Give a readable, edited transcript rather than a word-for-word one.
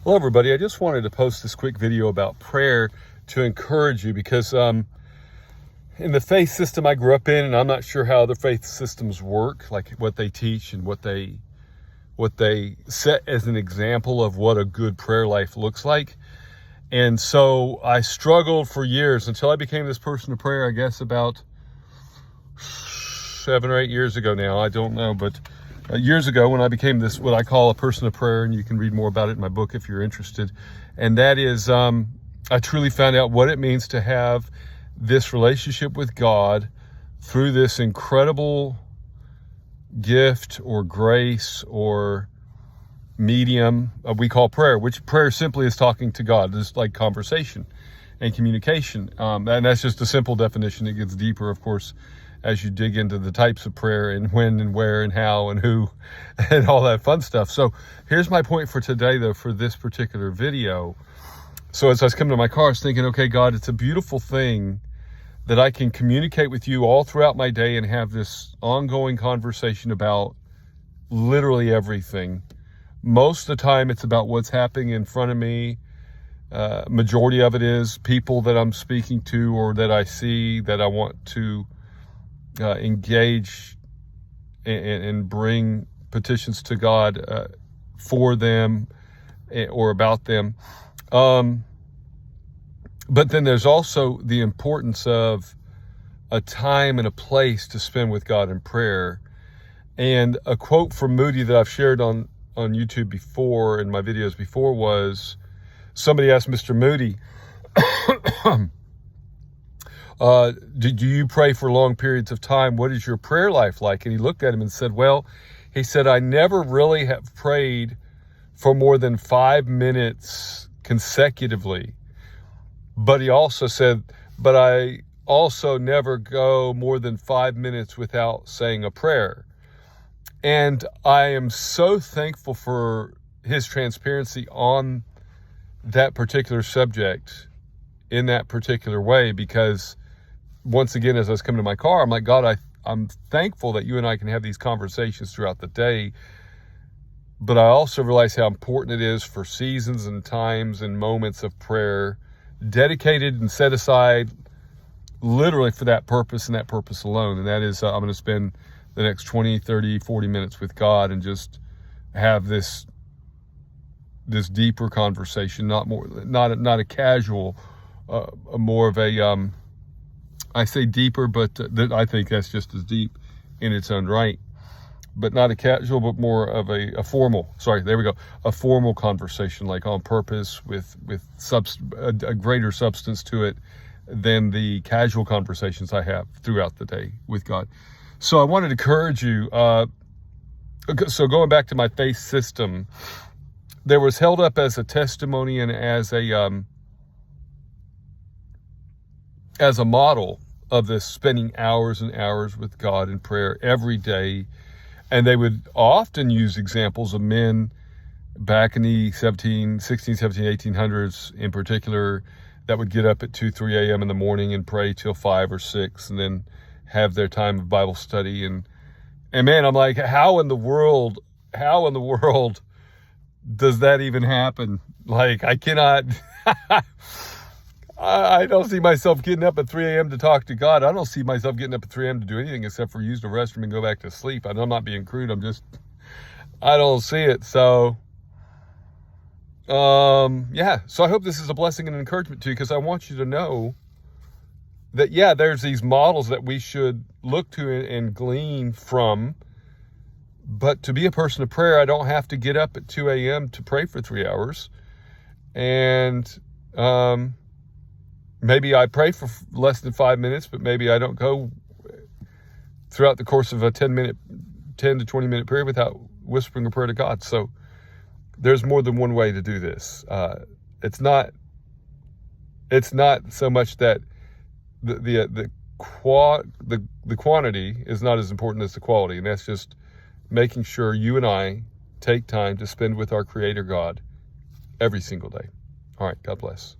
Hello, everybody. I just wanted to post this quick video about prayer to encourage you because in the faith system I grew up in, and I'm not sure how other faith systems work, like what they teach and what they set as an example of what a good prayer life looks like. And so I struggled for years until I became this person of prayer, I guess about 7 or 8 years ago now. I don't know, but years ago when I became this, what I call a person of prayer, and you can read more about it in my book if you're interested. And that is, I truly found out what it means to have this relationship with God through this incredible gift or grace or medium we call prayer, which prayer simply is talking to God. It's like conversation and communication. And that's just a simple definition. It gets deeper, of course, as you dig into the types of prayer and when and where and how and who and all that fun stuff. So here's my point for today, though, for this particular video. So as I was coming to my car, I was thinking, okay, God, it's a beautiful thing that I can communicate with you all throughout my day and have this ongoing conversation about literally everything. Most of the time, it's about what's happening in front of me. Majority of it is people that I'm speaking to or that I see that I want to engage and bring petitions to God for them or about them. But then there's also the importance of a time and a place to spend with God in prayer. And a quote from Moody that I've shared on YouTube before, in my videos before, was somebody asked Mr. Moody, do you pray for long periods of time? What is your prayer life like? And he looked at him and said, well, he said, I never really have prayed for more than 5 minutes consecutively. But he also said, but I also never go more than 5 minutes without saying a prayer. And I am so thankful for his transparency on that particular subject in that particular way, because once again, as I was coming to my car, I'm like, God, I'm thankful that you and I can have these conversations throughout the day. But I also realize how important it is for seasons and times and moments of prayer dedicated and set aside literally for that purpose and that purpose alone. And that is, I'm going to spend the next 20, 30, 40 minutes with God and just have this deeper conversation, not a casual, more of a, I say deeper, but I think that's just as deep in its own right, but not a casual, but more of a formal, a formal conversation, like on purpose with a greater substance to it than the casual conversations I have throughout the day with God. So I wanted to encourage you. So going back to my faith system, there was held up as a testimony and as a model of this spending hours and hours with God in prayer every day. And they would often use examples of men back in the 1800s in particular, that would get up at 2, 3 a.m. in the morning and pray till 5 or 6 and then have their time of Bible study. And man, I'm like, how in the world does that even happen? Like, I cannot, I don't see myself getting up at 3 a.m. to talk to God. I don't see myself getting up at 3 a.m. to do anything except for use the restroom and go back to sleep. And I'm not being crude. I don't see it. So, yeah. So I hope this is a blessing and encouragement to you, because I want you to know that, yeah, there's these models that we should look to and glean from. But to be a person of prayer, I don't have to get up at 2 a.m. to pray for 3 hours. And, maybe I pray for less than 5 minutes, but maybe I don't go throughout the course of a 10 to 20 minute period without whispering a prayer to God. So there's more than one way to do this. It's not so much that the quantity is not as important as the quality. And that's just making sure you and I take time to spend with our Creator God every single day. All right. God bless.